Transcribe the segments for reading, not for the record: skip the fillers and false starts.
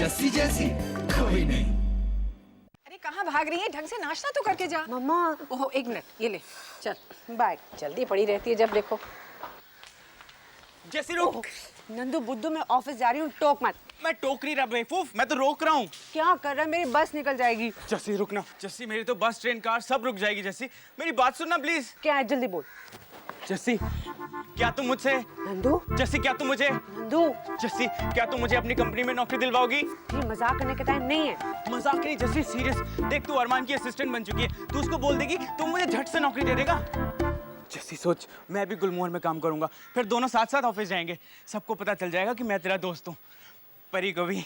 जस्सी जैसी कोई नहीं। अरे कहाँ भाग रही है? ढंग से नाश्ता तो करके जा। मम्मा। ओहो एक मिनट, ये ले चल। बाय। जल्दी पड़ी रहती है जब देखो। जैसी रुक। नंदू बुद्धू मैं ऑफिस जा रही हूँ, टोक मत। मैं टोक नहीं रहा बेवकूफ, मैं तो रोक रहा हूँ। क्या कर रहा है? मेरी बस निकल जाएगी। जस्सी रुकना। जस्सी मेरी तो बस ट्रेन कार सब रुक जाएगी। जस्सी मेरी बात सुनना प्लीज। क्या है? जल्दी बोल। जस्सी क्या तुम मुझसे नंदू। जस्सी क्या तुम मुझे नंदू जस्सी क्या तुम मुझे अपनी कंपनी में नौकरी दिलवाओगी? ये मजाक करने का टाइम नहीं है। मजाक नहीं जस्सी, सीरियस। देख तू अरमान की असिस्टेंट बन चुकी है, तू उसको बोल देगी तुम मुझे झट से नौकरी दे देगा। जस्सी सोच, मैं भी गुलमोहर में काम करूंगा, फिर दोनों साथ साथ ऑफिस जाएंगे, सबको पता चल जाएगा कि मैं तेरा दोस्त हूँ। परी को भी।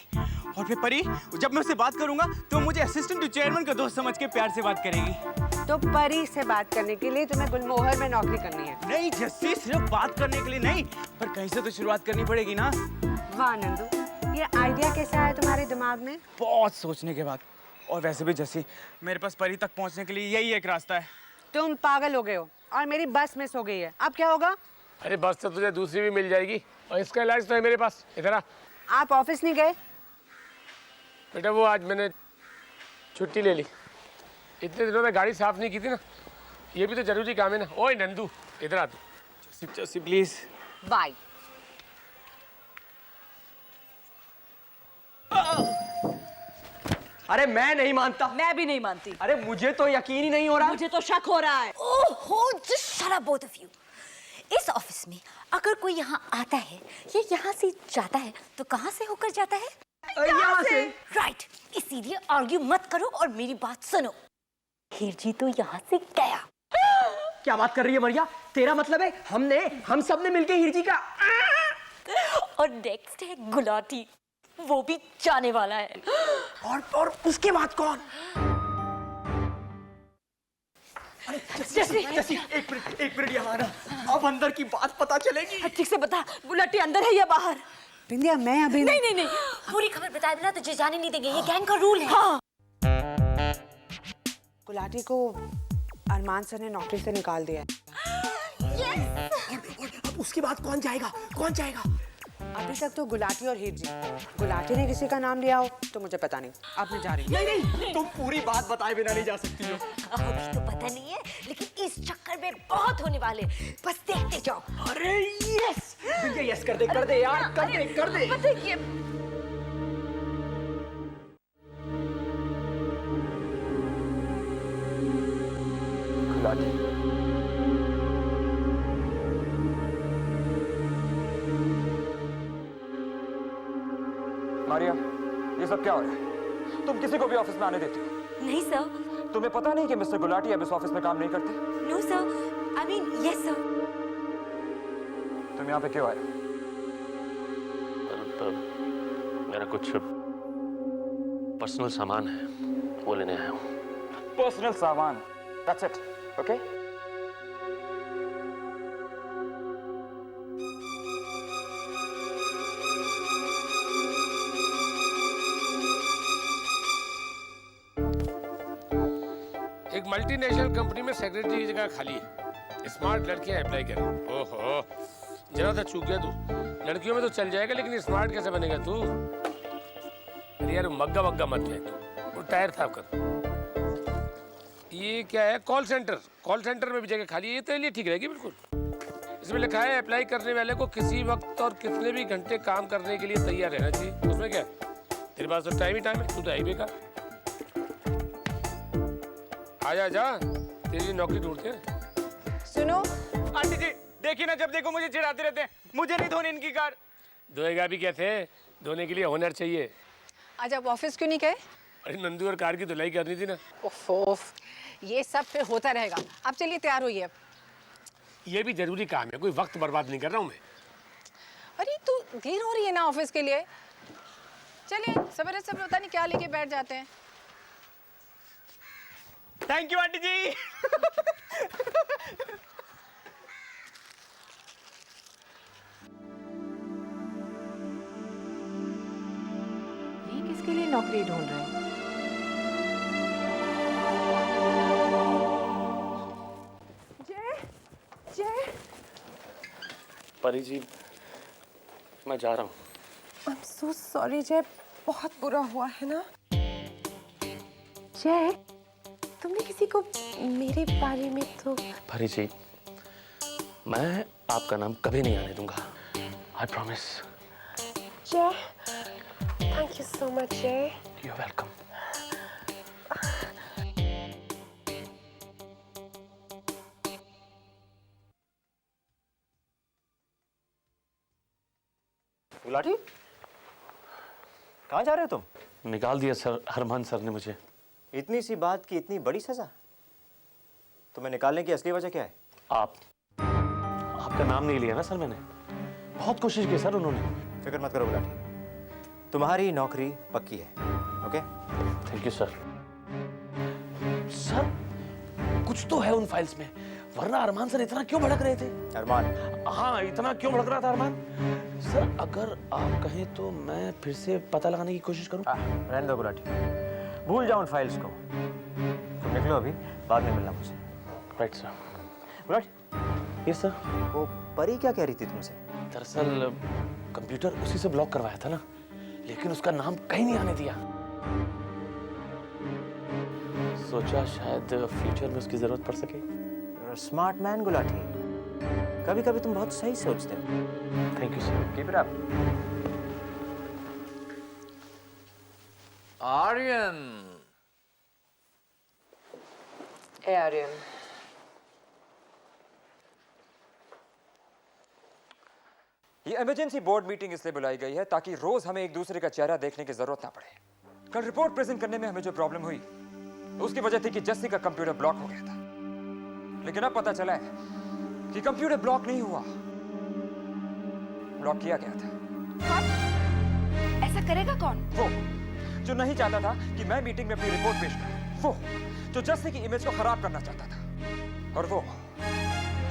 और फिर परी जब मैं उससे बात करूंगा तो मुझे असिस्टेंट टू चेयरमैन का दोस्त समझ के प्यार से बात करेगी। तो परी से बात करने के लिए तुम्हें गुलमोहर में नौकरी करनी है? नहीं जस्सी, सिर्फ बात करने के लिए नहीं, पर कहीं से तो शुरुआत करनी पड़ेगी ना। वाह नंदू, ये आइडिया कैसा आया तुम्हारे दिमाग में? बहुत सोचने के बाद। और वैसे भी जस्सी, मेरे पास परी तक पहुंचने के लिए यही एक रास्ता है। तुम पागल हो गए हो और मेरी बस मिस हो गई है। अब क्या होगा? अरे बस तो तुझे दूसरी भी मिल जाएगी और इसका इलाज तो है मेरे पास। इधर आ। आप ऑफिस नहीं गए? बेटा वो आज मैंने छुट्टी ले ली, इतने दिनों में गाड़ी साफ नहीं की थी ना, ये भी तो जरूरी काम है ना। ओए नंदू इधर आ तू। जस्सी प्लीज। बाय। अरे मैं नहीं मानता। मैं भी नहीं मानती। अरे मुझे तो यकीन ही नहीं हो रहा। मुझे तो शक हो रहा है। ओहो, just shut up both of you. इस ऑफिस में अगर कोई यहाँ आता है या यहाँ से जाता है तो कहाँ से होकर जाता है? यहाँ से। राइट, इसीलिए आर्ग्यू मत करो और मेरी बात सुनो। हीर जी तो यहाँ से गया। क्या बात कर रही है मरिया? तेरा मतलब है हम सब ने मिलके हीर जी का। और नेक्स्ट है गुलाटी, वो भी जाने वाला है। और उसके बाद कौन? जैसी एक मिनट यहाँ आना। अब अंदर की बात पता चलेगी। ठीक से बता, गुलाटी अंदर है या बाहर? बिंदिया मैं अभी नहीं, पूरी खबर बताए बिना तुझे जाने नहीं देंगे, ये गैंग का रूल है। हाँ। गुलाटी को अरमान सर ने नौकरी से निकाल दिया है। अब उसके बाद कौन जाएगा? अभी तक तो गुलाटी और हीर जी। गुलाटी ने किसी का नाम लिया हो तो मुझे पता नहीं। अब मैं जा रही हूँ। नहीं, तुम पूरी बात बताए बिना नहीं जा सकती हो। अभी तो पता नहीं है, लेकिन इस चक्कर में बहुत होने वाले, बस देखते जाओ। अरे यस, यस कर दे यार, कर दे। पता है मारिया, ये सब क्या हो रहा है? तुम किसी को भी ऑफिस में आने देती हो? नहीं सर। तुम्हें पता नहीं कि मिस्टर गुलाटी अब इस ऑफिस में काम नहीं करते? No sir, I mean yes sir. तुम यहाँ पे क्यों आए? मेरा कुछ पर्सनल सामान है, वो लेने आया हूँ। पर्सनल सामान? That's it, okay? एक मल्टीनेशनल कंपनी में सेक्रेटरी की जगह खाली है, स्मार्ट लड़कियां अप्लाई करें। ओहो जरा सा चूक गया तू। लड़कियों में तो चल जाएगा लेकिन स्मार्ट कैसे बनेगा तू? अरे यार मग्गा मत फेंक तू, वो टायर साफ कर। ये क्या है? कॉल सेंटर में भी जगह खाली है, ये तेरे लिए ठीक रहेगी बिल्कुल। इसमें लिखा है अप्लाई करने वाले को किसी वक्त और कितने भी घंटे काम करने के लिए तैयार रहना चाहिए। उसमें क्या है? तेरे पास तो टाइम है, तू तो आई बेकार। जा, तेरी नौकरी ढूंढते हैं। सुनो आंटी जी, देखिए ना, जब देखो मुझे चिढ़ाते रहते हैं। मुझे नहीं धोनी इनकी कार। धोएगा भी क्या थे? धोने के लिए हुनर चाहिए। आज आप ऑफिस क्यों नहीं गए? अरे नंदू और कार की धुलाई करनी थी ना। ओफ, ये सब फिर होता रहेगा। आप चलिए तैयार होइए अब। ये भी जरूरी काम है, कोई वक्त बर्बाद नहीं कर रहा हूँ मैं। अरे तो देर हो रही है ना ऑफिस के लिए। चलिए सवेरे सब पता नहीं क्या लेके बैठ जाते हैं। थैंक यू आंटी जी। ये किसके लिए नौकरी ढूंढ रहे हैं? जय परी जी, मैं जा रहा हूँ। I'm so sorry जय, बहुत बुरा हुआ है ना। जय, तुमने किसी को मेरे बारे में तो परी जी, मैं आपका नाम कभी नहीं आने दूंगा। I promise. Jay, thank you so much Jay. You are welcome. Gulati, कहाँ जा रहे हो तुम? निकाल दिया सर, अरमान सर ने मुझे। इतनी सी बात की इतनी बड़ी सजा? तुम्हें निकालने की असली वजह क्या है? आपका नाम नहीं लिया ना सर मैंने। बहुत कोशिश की सर उन्होंने। फिक्र मत करो गुलाटी, तुम्हारी नौकरी पक्की है। Okay? Thank you sir. Sir कुछ तो है उन फाइल्स में, वरना अरमान सर इतना क्यों भड़क रहे थे? अरमान? हाँ, इतना क्यों भड़क रहा था अरमान? सर अगर आप कहें तो मैं फिर से पता लगाने की कोशिश करूं? रहने दो गुलाटी, भूल जाओ उन फाइल्स को। तुम निकलो अभी, बाद में मिलना मुझे। Right sir. Gulati. Yes sir. वो परी क्या कह रही थी तुमसे? दरअसल कंप्यूटर उसी से ब्लॉक करवाया था ना, लेकिन उसका नाम कहीं नहीं आने दिया। सोचा शायद फ्यूचर में उसकी जरूरत पड़ सके। स्मार्ट मैन गुलाटी, कभी कभी तुम बहुत सही सोचते हो। Thank you sir. Keep it up. Aryan, ए आर्यन, ये इमरजेंसी बोर्ड मीटिंग इसलिए बुलाई गई है ताकि रोज हमें एक दूसरे का चेहरा देखने की जरूरत ना पड़े। कल रिपोर्ट प्रेजेंट करने में हमें जो प्रॉब्लम हुई उसकी वजह थी कि जस्सी का कंप्यूटर ब्लॉक हो गया था, लेकिन अब पता चला है कि कंप्यूटर ब्लॉक नहीं हुआ, ब्लॉक किया गया था। ऐसा करेगा कौन? वो जो नहीं चाहता था कि मैं मीटिंग में अपनी रिपोर्ट पेश करूं, वो जो जस्सी की इमेज को खराब करना चाहता था, और वो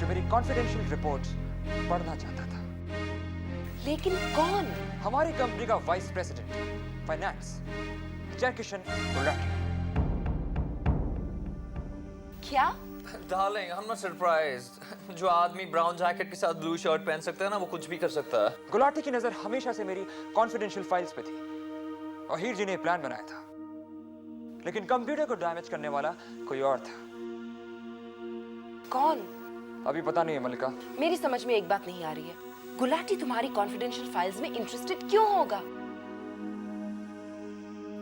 जो मेरी कॉन्फिडेंशियल रिपोर्ट पढ़ना चाहता था। लेकिन कौन? हमारी कंपनी का vice president finance Jaikishan Gulati. क्या? Darling, I'm not surprised। जो आदमी ब्राउन जैकेट के साथ ब्लू शर्ट पहन सकता है ना, वो कुछ भी कर सकता है। गुलाटी की नजर हमेशा से मेरी कॉन्फिडेंशियल फाइल्स पे थी, और हीर जी ने प्लान बनाया था, लेकिन कंप्यूटर को डैमेज करने वाला कोई और था। कौन? अभी पता नहीं है मलिका। मेरी समझ में एक बात नहीं आ रही है, गुलाटी तुम्हारी कॉन्फिडेंशियल फाइल्स में इंटरेस्टेड क्यों होगा?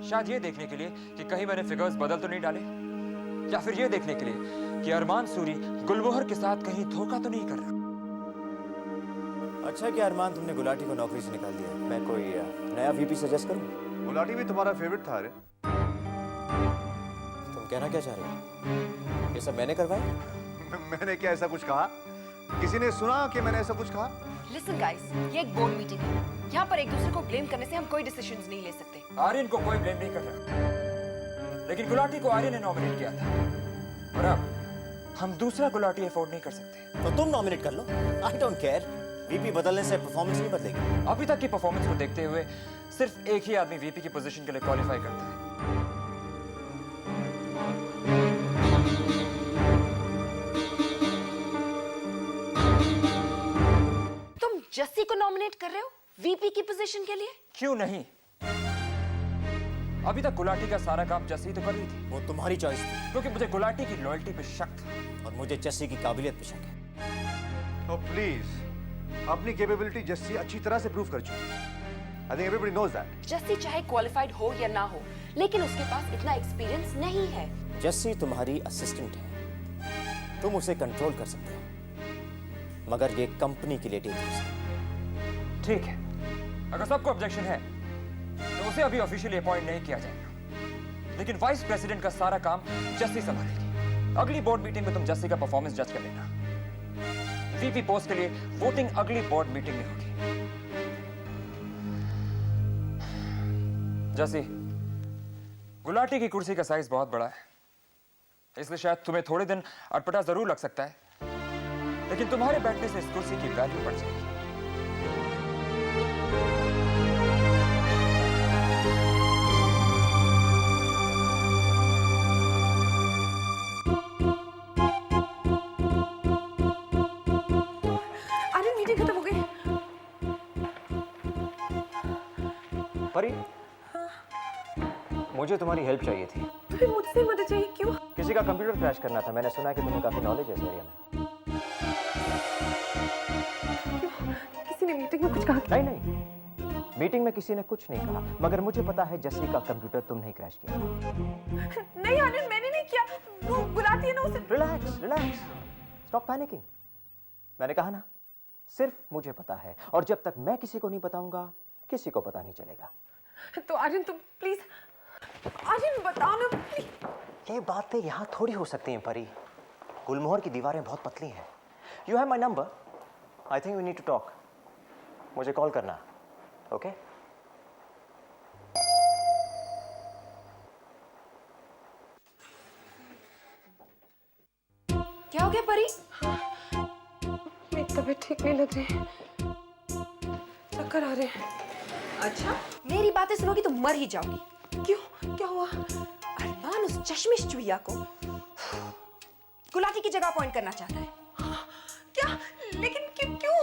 शायद ये देखने के लिए कि कहीं मैंने फिगर्स बदल तो नहीं डाले, या फिर ये देखने के लिए कि अरमान सूरी गुलमोहर के साथ कहीं धोखा तो नहीं कर रहा। अच्छा, क्या अरमान तुमने गुलाटी को नौकरी से निकाल दिया? मैं कोई नया वीपी सजेस्ट करूं? गुलाटी भी तुम्हारा फेवरेट था रे। तुम कहना क्या चाह रहे हो? ये सब मैंने करवाया? मैंने क्या ऐसा कुछ कहा? किसी ने सुना कि मैंने ऐसा कुछ कहा? लिसन गाइस, ये एक बोर्ड मीटिंग है, यहाँ पर एक दूसरे को ब्लेम करने से हम कोई डिसीजंस नहीं ले सकते। आर्यन को कोई ब्लेम नहीं कर रहा, लेकिन गुलाटी को आर्यन ने नॉमिनेट किया था, और अब हम दूसरा गुलाटी अफोर्ड नहीं कर सकते। तो तुम नॉमिनेट कर लो, आई डोंट केयर। वीपी बदलने से परफॉर्मेंस नहीं बदलेगी। अभी तक की परफॉर्मेंस को देखते हुए सिर्फ एक ही आदमी वीपी की पोजीशन के लिए क्वालिफाई करता है। तुम जस्सी को नॉमिनेट कर रहे हो वीपी की पोजीशन के लिए? क्यों नहीं? अभी तक गुलाटी का सारा काम जस्सी तो कर रही थी। वो तुम्हारी चॉइस थी, क्योंकि मुझे गुलाटी की लॉयल्टी पे शक था, और मुझे जस्सी की काबिलियत पे शक है। Oh please, अपनी कैपेबिलिटी जस्सी अच्छी तरह से प्रूव कर चुकी है। I think everybody knows that। Jassi चाहे क्वालिफाइड हो या ना हो, लेकिन उसके पास इतना एक्सपीरियंस नहीं है। जस्सी तुम्हारी असिस्टेंट है, तुम उसे कंट्रोल कर सकते हो, मगर ये कंपनी के लिए डेंजरस है। ठीक है, अगर सबको ऑब्जेक्शन है तो उसे अभी ऑफिशियली अपॉइंट नहीं किया जाएगा, लेकिन वाइस प्रेसिडेंट का सारा काम जस्सी संभालेगी। अगली बोर्ड मीटिंग में तुम जस्सी का परफॉर्मेंस जज कर लेना। वीपी पोस्ट के लिए वोटिंग अगली बोर्ड मीटिंग में होगी। जस्सी, गुलाटी की कुर्सी का साइज बहुत बड़ा है, इसलिए शायद तुम्हें थोड़े दिन अटपटा जरूर लग सकता है, लेकिन तुम्हारे बैठने से इस कुर्सी की वैल्यू बढ़ जाएगी। मीटिंग खत्म हो गई। परी, मुझे तुम्हारी हेल्प चाहिए थी। तुम्हें मुझसे मदद चाहिए? क्यों? किसी का कंप्यूटर क्रैश करना था। मैंने सुना है कि तुम्हें काफी नॉलेज है इस एरिया में। किसी ने मीटिंग में कुछ कहा? नहीं नहीं, मीटिंग में किसी ने कुछ नहीं कहा, मगर मुझे पता है जस्सी का कंप्यूटर तुमने ही क्रैश किया। नहीं आनंद, मैंने नहीं किया। वो बुलाती है ना उसे। Relax relax, stop panicking. मैंने कहा ना, सिर्फ मुझे पता है, और जब तक मैं किसी को नहीं बताऊंगा किसी को पता नहीं चलेगा। तो आर्यन तुम प्लीज, आर्यन बताओ ना प्लीज। ये बातें यहाँ थोड़ी हो सकती हैं परी। गुलमोहर की दीवारें बहुत पतली हैं। You have my number, I think we need to talk. मुझे कॉल करना, ओके? क्या हो गया परी? मेरी तबीयत ठीक नहीं लग रही, चक्कर आ रहे हैं। अच्छा, मेरी बातें सुनोगी तो मर ही जाओगी। क्यों? क्या हुआ? अरमान उस चश्मिश चुहिया को गुलाटी की जगह अपॉइंट करना चाहता है। क्या? लेकिन क्यों?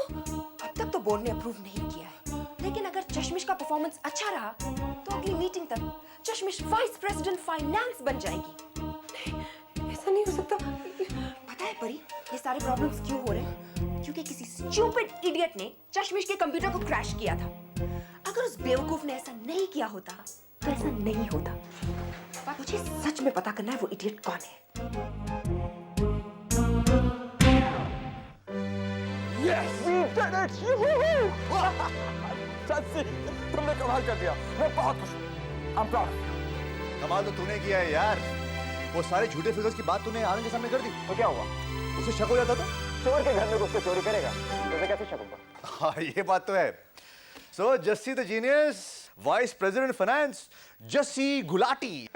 अब तक तो बोर्ड ने अप्रूव नहीं किया है, लेकिन अगर चश्मिश का परफॉर्मेंस अच्छा रहा तो अगली मीटिंग तक चश्मिश वाइस प्रेसिडेंट फाइनेंस बन जाएगी। नहीं, ऐसा नहीं हो सकता। पता है परी, ये सारे प्रॉब्लम्स क्यों हो रहे हैं? क्योंकि किसी स्टूपिड इडियट ने चश्मिश के कंप्यूटर को क्रैश किया था। अगर उस बेवकूफ ने ऐसा नहीं किया होता तो ऐसा नहीं होता। मुझे सच में पता करना है वो इडियट कौन है। तुमने कमाल कर दिया, मैं बहुत खुश हूँ। कमाल तो तूने किया है यार। वो सारे झूठे फिगर्स की बात तूने आनंद के सामने कर दी तो क्या हुआ? उसे शक हो जाता था। चोर के घर में घुस के चोरी करेगा, तुझे कैसे शक होगा? हाँ ये बात तो है। So Jassi the genius, vice president finance, Jassi Gulati.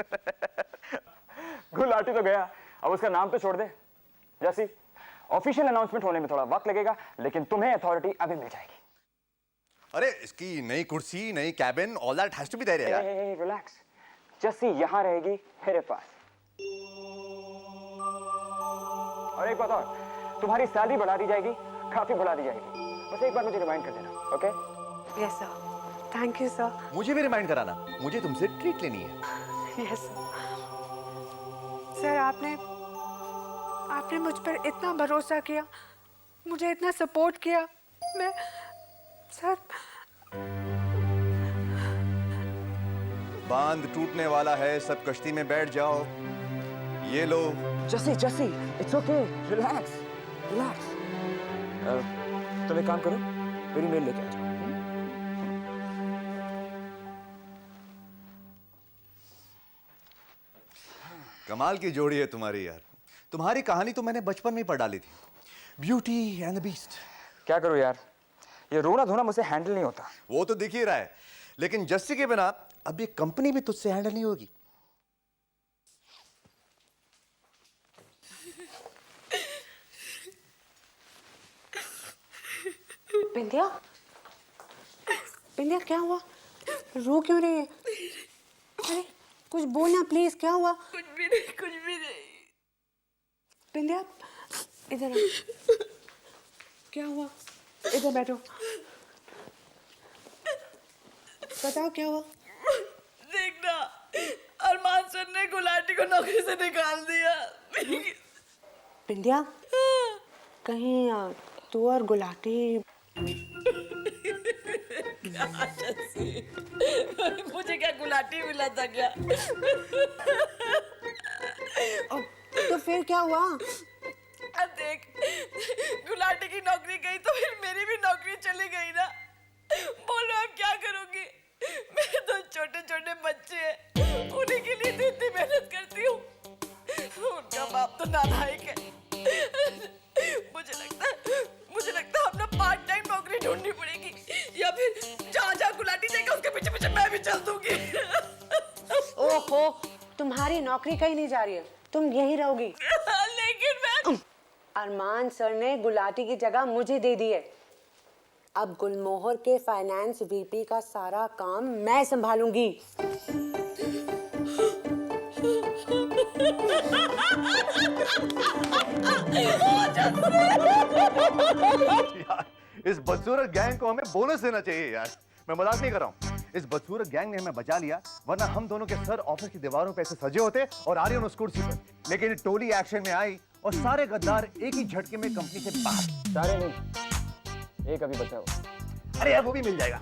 Gulati तो गया, अब उसका नाम तो छोड़ दे। जस्सी, ऑफिशियल अनाउंसमेंट होने में थोड़ा वक्त लगेगा, लेकिन तुम्हें अथॉरिटी अभी मिल जाएगी। अरे इसकी नई कुर्सी, नई cabin, all that has to be there यार। रिलैक्स, जस्सी यहाँ रहेगी मेरे पास। और एक बात और, तुम्हारी सैलरी बढ़ा दी जाएगी, काफी बढ़ा दी जाएगी। बस एक बार मुझे रिमाइंड कर देना, okay? Yes sir, thank you sir. मुझे भी रिमाइंड कराना, मुझे तुमसे ट्रीट लेनी है। यस सर, आपने मुझ पर इतना भरोसा किया, मुझे इतना सपोर्ट किया। मैं सर, बांध टूटने वाला है, सब कश्ती में बैठ जाओ। ये लो। Jassi, it's okay, relax, relax. तुम एक काम करो, मेरी मेल लेके आ जाओ। कमाल की जोड़ी है तुम्हारी यार। तुम्हारी कहानी तो मैंने बचपन में ही पढ़ डाली थी, ब्यूटी एंड द बीस्ट। क्या करूं यार, ये रोना धोना मुझसे हैंडल नहीं होता। वो तो दिख ही रहा है, लेकिन जस्सी के बिना अब ये कंपनी भी तुझसे हैंडल नहीं होगी। बिंदिया, बिंदिया क्या हुआ? रो क्यों रही है? अरे कुछ बोलना प्लीज, क्या हुआ? कुछ भी नहीं। बिंदिया इधर आ। क्या हुआ? इधर बैठो, बताओ क्या हुआ? देखना, अरमान सर ने गुलाटी को नौकरी से निकाल दिया। बिंदिया, कहीं तू और गुलाटी? मुझे क्या गुलाटी मिला था क्या? तो फिर क्या हुआ? अब देख, गुलाटी की नौकरी गई तो फिर मेरी भी नौकरी चली गई ना। बोलो अब क्या करूंगी? मेरे तो छोटे छोटे बच्चे हैं, उन्हीं के लिए तो इतनी मेहनत करती हूँ। उनका बाप तो नालायक है। मुझे लगता है अपना पार्ट टाइम नौकरी ढूंढनी पड़ेगी, या फिर जहाँ गुलाटी देगा उसके पीछे पीछे मैं भी चल दूंगी। ओहो, तुम्हारी नौकरी कहीं नहीं जा रही है, तुम यहीं रहोगी। लेकिन मैं अरमान सर ने गुलाटी की जगह मुझे दे दी है। अब गुलमोहर के फाइनेंस वीपी का सारा काम मैं संभालूंगी। यार, इस बदसूरत गैंग को हमें बोनस देना चाहिए यार। मैं मजाक नहीं कर रहा हूँ। इस बदसूरत गैंग ने हमें बचा लिया, वरना हम दोनों के सर ऑफिस की दीवारों पे ऐसे सजे होते और आर्यन उस कुर्सी पर। लेकिन टोली एक्शन में आई और सारे गद्दार एक ही झटके में कंपनी से बाहर। सारे नहीं, एक अभी बचा हुआ। अरे यार वो भी मिल जाएगा।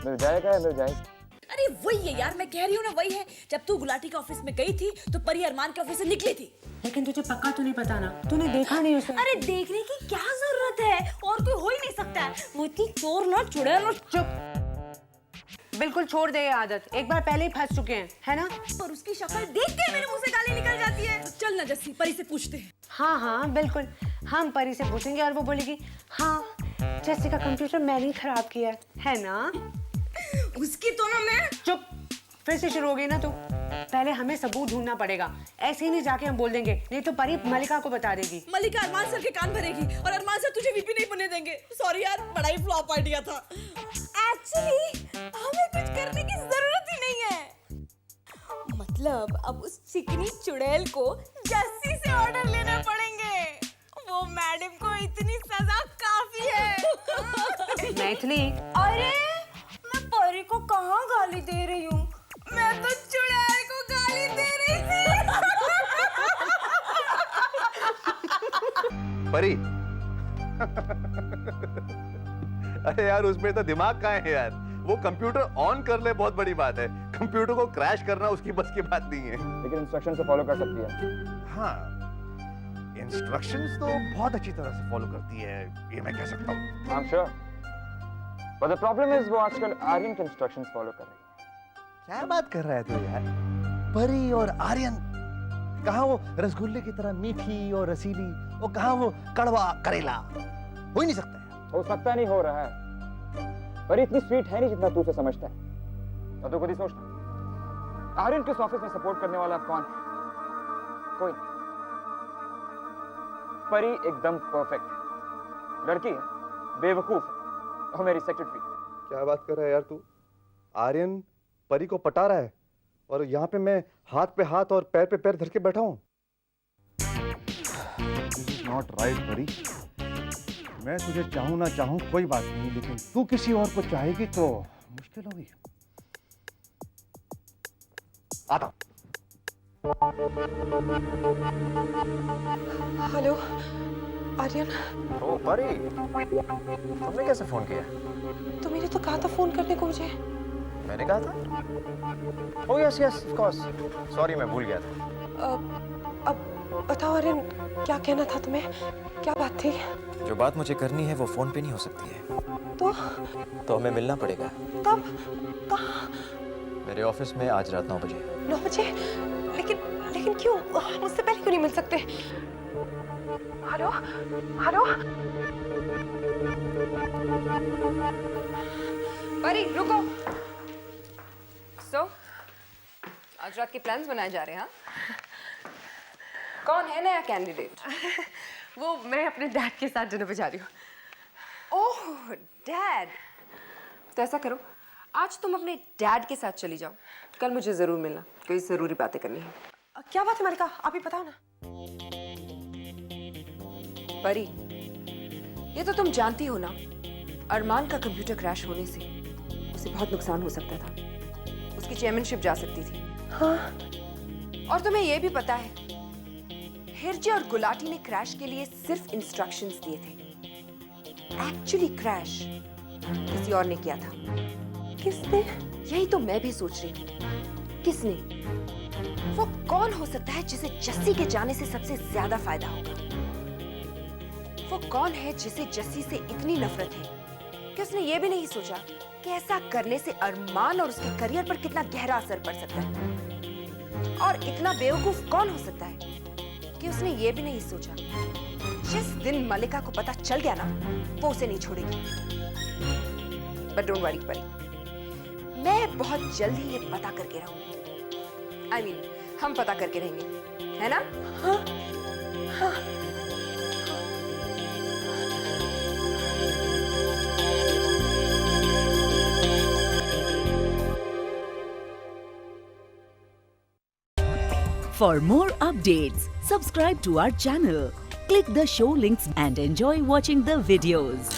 मिल जाएगा, मिल जाएगा। अरे वही है यार, मैं कह रही हूँ ना, वही है। जब तू गुलाटी के ऑफिस में गई थी तो परी अरमान के ऑफिस से निकली थी। लेकिन तुझे पक्का तो नहीं पता ना, तूने देखा नहीं उसे। अरे देखने की क्या जरूरत है, और कोई हो ही नहीं सकता है। वो इतनी चोर ना चुड़ैल और चुप, बिल्कुल छोड़ दे ये आदत, एक बार पहले ही फंस चुके हैं, है ना? और उसकी शक्ल देख के मेरे मुंह से गाली निकल जाती है। चल ना जस्सी, परी से पूछते हैं। हाँ हाँ बिल्कुल, हम परी से पूछेंगे और वो बोलेगी हाँ जैसे का कंप्यूटर मैंने ही खराब किया है ना? उसकी तो ना मैं। चुप, फिर से शुरू हो गई ना तू। पहले हमें सबूत ढूंढना पड़ेगा, ऐसे ही नहीं जाके हम बोल देंगे, नहीं तो परी मलिका को बता देगी। मलिका अरमान सर के कान भरेगी और अरमान सर तुझे वीपी नहीं बनने देंगे। सॉरी यार, बड़ा ही फ्लॉप आइडिया था। एक्चुअली हमें कुछ करने की जरूरत ही नहीं है। मतलब अब उस चिकनी चुड़ैल को जस्सी से ऑर्डर लेने पड़ेंगे। वो मैडम को इतनी सजा काफी है। मैथिली, अरे मैं परी को कहाँ गाली दे रही हूँ, मैं तो चुड़ैल को गाली दे रही थी। परी अरे यार उसमें तो दिमाग कहाँ है यार, वो कंप्यूटर ऑन कर ले बहुत बड़ी बात है, कंप्यूटर को क्रैश करना उसकी बस की बात नहीं है। लेकिन इंस्ट्रक्शन से फॉलो कर सकती है। हाँ, इंस्ट्रक्शंस तो बहुत अच्छी तरह से फॉलो करती है, ये मैं कह सकता हूँ। I'm sure. But the problem is वो आजकल आर्यन के इंस्ट्रक्शंस फॉलो कर रही है। क्या बात कर रहा है तू यार? परी और आर्यन, कहाँ वो रसगुल्ले की तरह मीठी और रसीली, और कहाँ वो कड़वा करेला? हो ही नहीं सकता है। हो सकता नहीं, हो रहा है। परी इतनी स्वीट है नहीं जितना तू उसे समझता है। और तू खुद ही सोचना, आर्यन के ऑफिस में सपोर्ट करने वाला कौन है? कोई नहीं। परी एकदम परफेक्ट है, लड़की है, बेवकूफ है, और मेरी सेक्रेटरी। क्या बात कर रहा है यार तू? आर्यन परी को पटा रहा है और यहाँ पे मैं हाथ पे हाथ और पैर पे पैर धर के बैठा हूँ। नॉट राइट परी, मैं तुझे चाहूँ ना चाहूँ कोई बात नहीं, लेकिन तू किसी और को चाहेगी तो मुश्किल होगी। आता। हेलो आर्यन। ओ परी, तुमने कैसे फोन किया? तुमने तो कहा था फोन करने को मुझे। मैंने कहा था? Oh yes yes of course, sorry मैं भूल गया था। अब बताओ आर्यन, क्या कहना था तुम्हें? क्या बात थी? जो बात मुझे करनी है वो फोन पे नहीं हो सकती है। तो हमें मिलना पड़ेगा। कब? कहाँ? मेरे ऑफिस में आज रात 9 बजे। 9 बजे? लेकिन क्यों? मुझसे पहले क्यों नहीं मिल सकते? हेलो हेलो परी रुको। सो आज रात के प्लान्स बनाए जा रहे हैं? कौन है नया कैंडिडेट? वो मैं अपने डैड के साथ डिनर पे जा रही हूँ। ओह डैड, तो ऐसा करो आज तुम अपने डैड के साथ चली जाओ, कल मुझे जरूर मिलना, कोई जरूरी बातें करनी है। क्या बात है मलिका, आप ही बताओ ना। परी, ये तो तुम जानती हो ना, अरमान का कंप्यूटर क्रैश होने से उसे बहुत नुकसान हो सकता था, उसकी चेयरमैनशिप जा सकती थी। हाँ। और तुम्हें यह भी पता है हिरजी और गुलाटी ने क्रैश के लिए सिर्फ इंस्ट्रक्शंस दिए थे, एक्चुअली क्रैश किसी और ने किया था। किसने? यही तो मैं भी सोच रही थी, किसने? वो कौन हो सकता है जिसे जस्सी के जाने से सबसे ज्यादा फायदा होगा? वो कौन है जिसे जस्सी से इतनी नफरत है कि उसने ये भी नहीं सोचा कि ऐसा करने से अरमान और उसके करियर पर कितना गहरा असर पड़ सकता है? और इतना बेवकूफ कौन हो सकता है कि उसने ये भी नहीं सोचा जिस दिन मलिका को पता चल गया ना, वो उसे नहीं छोड़ेगी। बट डोंट वरी परी, मैं बहुत जल्द ही ये पता करके रहूंगी। I mean, हम पता करके रहेंगे, है ना? हाँ, हाँ। For more updates, subscribe to our channel, click the show links and enjoy watching the videos.